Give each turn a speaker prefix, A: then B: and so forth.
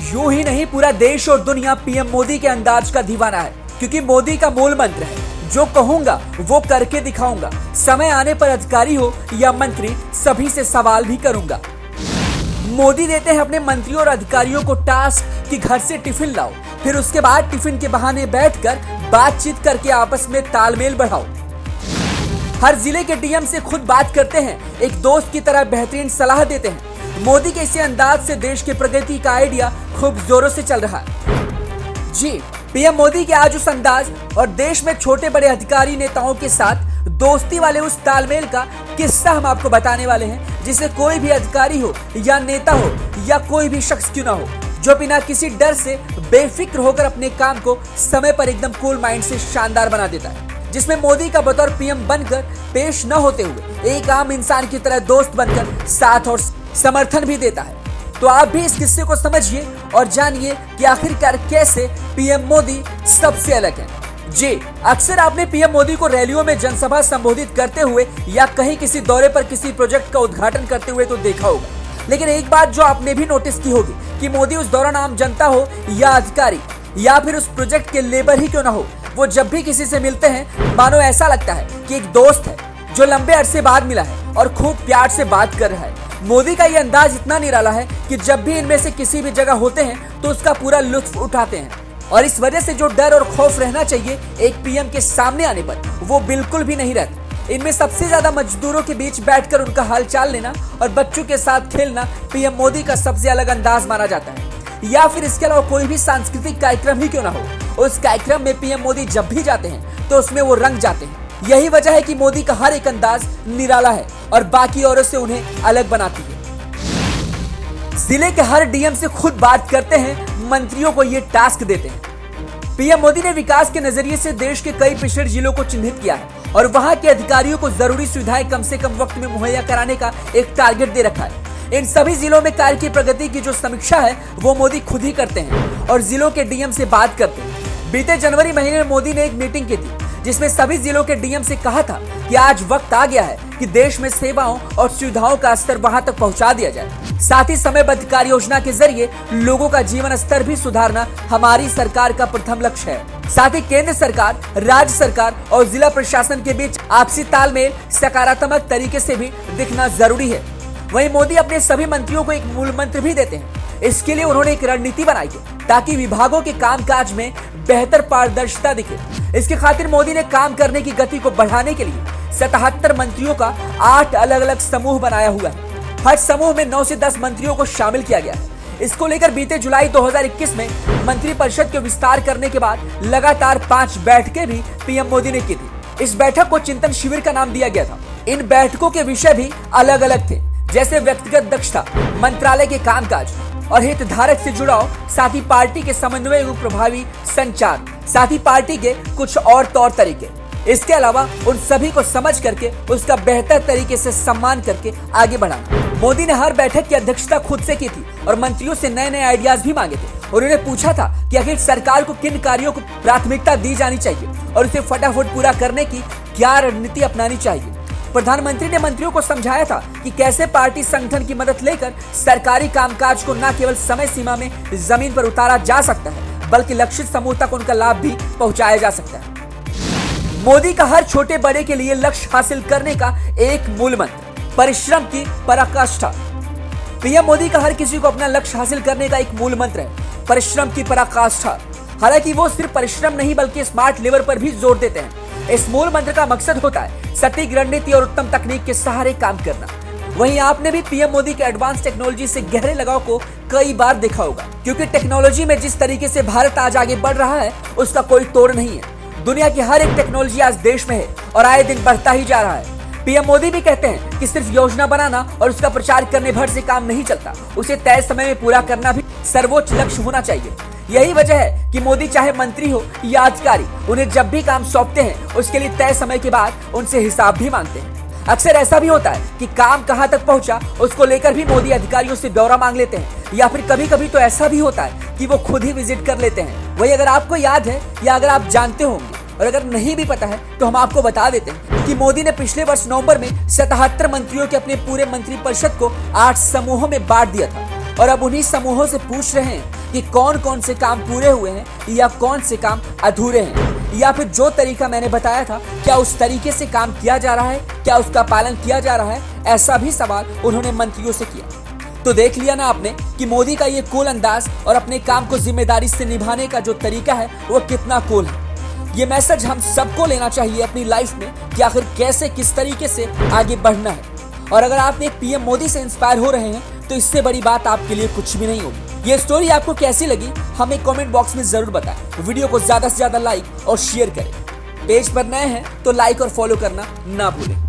A: यूं ही नहीं, पूरा देश और दुनिया पीएम मोदी के अंदाज का दीवाना है, क्योंकि मोदी का मूल मंत्र है, जो कहूंगा वो करके दिखाऊंगा। समय आने पर अधिकारी हो या मंत्री, सभी से सवाल भी करूंगा। मोदी देते हैं अपने मंत्रियों और अधिकारियों को टास्क कि घर से टिफिन लाओ, फिर उसके बाद टिफिन के बहाने बैठकर बातचीत करके आपस में तालमेल बढ़ाओ। हर जिले के डीएम से खुद बात करते हैं, एक दोस्त की तरह बेहतरीन सलाह देते हैं। मोदी के इसी अंदाज से देश की प्रगति का आइडिया खूब जोरों से चल रहा है। जी, पीएम मोदी के आज उस अंदाज और देश में छोटे बड़े अधिकारी नेताओं के साथ दोस्ती वाले उस तालमेल का किस्सा हम आपको बताने वाले हैं, जिसे कोई भी अधिकारी हो या नेता हो या कोई भी शख्स क्यों ना हो, जो बिना किसी डर से बेफिक्र होकर अपने काम को समय पर एकदम कूल माइंड से शानदार बना देता है, जिसमें मोदी का बतौर पीएम बनकर पेश न होते हुए एक आम इंसान की तरह दोस्त बनकर साथ और समर्थन भी देता है। तो आप भी इस किस्से को समझिए और जानिए कि आखिरकार कैसे पीएम मोदी सबसे अलग है। जी, अक्सर आपने पीएम मोदी को रैलियों में जनसभा संबोधित करते हुए या कहीं किसी दौरे पर किसी प्रोजेक्ट का उद्घाटन करते हुए तो देखा होगा, लेकिन एक बात जो आपने भी नोटिस की होगी कि मोदी उस दौरान आम जनता हो या अधिकारी या फिर उस प्रोजेक्ट के लेबर ही क्यों ना हो, वो जब भी किसी से मिलते हैं मानो ऐसा लगता है कि एक दोस्त है जो लंबे अरसे बाद मिला है और खूब प्यार से बात कर रहा है। मोदी का ये अंदाज इतना निराला है कि जब भी इनमें से किसी भी जगह होते हैं तो उसका पूरा लुत्फ उठाते हैं, और इस वजह से जो डर और खौफ रहना चाहिए एक पीएम के सामने आने पर, वो बिल्कुल भी नहीं रहता। इनमें सबसे ज्यादा मजदूरों के बीच बैठकर उनका हालचाल लेना और बच्चों के साथ खेलना पीएम मोदी का सबसे अलग अंदाज माना जाता है। या फिर इसके अलावा कोई भी सांस्कृतिक कार्यक्रम ही क्यों ना हो, उस कार्यक्रम में पीएम मोदी जब भी जाते हैं तो उसमें वो रंग जाते हैं। यही वजह है कि मोदी का हर एक अंदाज निराला है और बाकी औरों से उन्हें अलग बनाती है। जिले के हर डीएम से खुद बात करते हैं, मंत्रियों को ये टास्क देते हैं। पीएम मोदी ने विकास के नजरिए से देश के कई पिछड़े जिलों को चिन्हित किया है और वहां के अधिकारियों को जरूरी सुविधाएं कम से कम वक्त में मुहैया कराने का एक टारगेट दे रखा है। इन सभी जिलों में कार्य की प्रगति की जो समीक्षा है वो मोदी खुद ही करते हैं और जिलों के डीएम से बात करते हैं। बीते जनवरी महीने में मोदी ने एक मीटिंग की थी, जिसमें सभी जिलों के डीएम से कहा था कि आज वक्त आ गया है कि देश में सेवाओं और सुविधाओं का स्तर वहां तक पहुंचा दिया जाए। साथ ही समयबद्ध कार्य योजना के जरिए लोगों का जीवन स्तर भी सुधारना हमारी सरकार का प्रथम लक्ष्य है। साथ ही केंद्र सरकार, राज्य सरकार और जिला प्रशासन के बीच आपसी तालमेल सकारात्मक तरीके से भी दिखना जरूरी है। वहीं मोदी अपने सभी मंत्रियों को एक मूल मंत्र भी देते हैं। इसके लिए उन्होंने एक रणनीति बनाई है ताकि विभागों के कामकाज में बेहतर पारदर्शिता दिखे। इसके खातिर मोदी ने काम करने की गति को बढ़ाने के लिए 77 मंत्रियों का 8 अलग अलग समूह बनाया हुआ है। हर समूह में 9 से 10 मंत्रियों को शामिल किया गया है। इसको लेकर बीते जुलाई 2021 में मंत्रिपरिषद के विस्तार करने के बाद लगातार 5 बैठकें भी पीएम मोदी ने की थी। इस बैठक को चिंतन शिविर का नाम दिया गया था। इन बैठकों के विषय भी अलग अलग थे, जैसे व्यक्तिगत दक्षता, मंत्रालय के कामकाज और हितधारक से जुड़ाव, साथ ही पार्टी के समन्वय एवं प्रभावी संचार, साथ ही पार्टी के कुछ और तौर तरीके। इसके अलावा उन सभी को समझ करके उसका बेहतर तरीके से सम्मान करके आगे बढ़ाना। मोदी ने हर बैठक की अध्यक्षता खुद से की थी और मंत्रियों से नए नए आइडियाज भी मांगे थे। उन्होंने पूछा था कि आखिर सरकार को किन कार्यों को प्राथमिकता दी जानी चाहिए और उसे फटाफट पूरा करने की क्या रणनीति अपनानी चाहिए। प्रधानमंत्री ने मंत्रियों को समझाया था कि कैसे पार्टी संगठन की मदद लेकर सरकारी कामकाज को न केवल समय सीमा में जमीन पर उतारा जा सकता है, बल्कि लक्षित समूह तक उनका लाभ भी पहुंचाया जा सकता है। मोदी का हर छोटे बड़े के लिए लक्ष्य हासिल करने का एक मूल मंत्र, परिश्रम की पराकाष्ठा। पीएम मोदी का हर किसी को अपना लक्ष्य हासिल करने का एक मूल मंत्र है, परिश्रम की पराकाष्ठा। हालांकि वो सिर्फ परिश्रम नहीं बल्कि स्मार्ट लेबर पर भी जोर देते हैं। इस मूल मंत्र का मकसद होता है सटीक रणनीति और उत्तम तकनीक के सहारे काम करना। वहीं आपने भी पीएम मोदी के एडवांस टेक्नोलॉजी से गहरे लगाव को कई बार देखा होगा, क्योंकि टेक्नोलॉजी में जिस तरीके से भारत आज आगे बढ़ रहा है उसका कोई तोड़ नहीं है। दुनिया की हर एक टेक्नोलॉजी आज देश में है और आए दिन बढ़ता ही जा रहा है। पीएम मोदी भी कहते हैं कि सिर्फ योजना बनाना और उसका प्रचार करने भर से काम नहीं चलता, उसे तय समय में पूरा करना भी सर्वोच्च लक्ष्य होना चाहिए। यही वजह है कि मोदी चाहे मंत्री हो या अधिकारी, उन्हें जब भी काम सौंपते हैं उसके लिए तय समय के बाद उनसे हिसाब भी मांगते हैं। अक्सर ऐसा भी होता है कि काम कहां तक पहुंचा उसको लेकर भी मोदी अधिकारियों से ब्यौरा मांग लेते हैं, या फिर कभी कभी तो ऐसा भी होता है कि वो खुद ही विजिट कर लेते हैं। वही अगर आपको याद है या अगर आप जानते होंगे और अगर नहीं भी पता है तो हम आपको बता देते हैं कि मोदी ने पिछले वर्ष नवंबर में 77 मंत्रियों के अपने पूरे मंत्रिपरिषद को 8 समूहों में बांट दिया था और अब उन्हीं समूहों से पूछ रहे हैं कि कौन कौन से काम पूरे हुए हैं या कौन से काम अधूरे हैं, या फिर जो तरीका मैंने बताया था क्या उस तरीके से काम किया जा रहा है, क्या उसका पालन किया जा रहा है। ऐसा भी सवाल उन्होंने मंत्रियों से किया। तो देख लिया ना आपने कि मोदी का ये कूल अंदाज और अपने काम को जिम्मेदारी से निभाने का जो तरीका है वो कितना कूल है। ये मैसेज हम सबको लेना चाहिए अपनी लाइफ में कि आखिर कैसे किस तरीके से आगे बढ़ना है। और अगर आप एक पीएम मोदी से इंस्पायर हो रहे हैं तो इससे बड़ी बात आपके लिए कुछ भी नहीं होगी। ये स्टोरी आपको कैसी लगी हमें कमेंट बॉक्स में जरूर बताएं। वीडियो को ज्यादा से ज्यादा लाइक और शेयर करें। पेज पर नए हैं तो लाइक और फॉलो करना ना भूलें।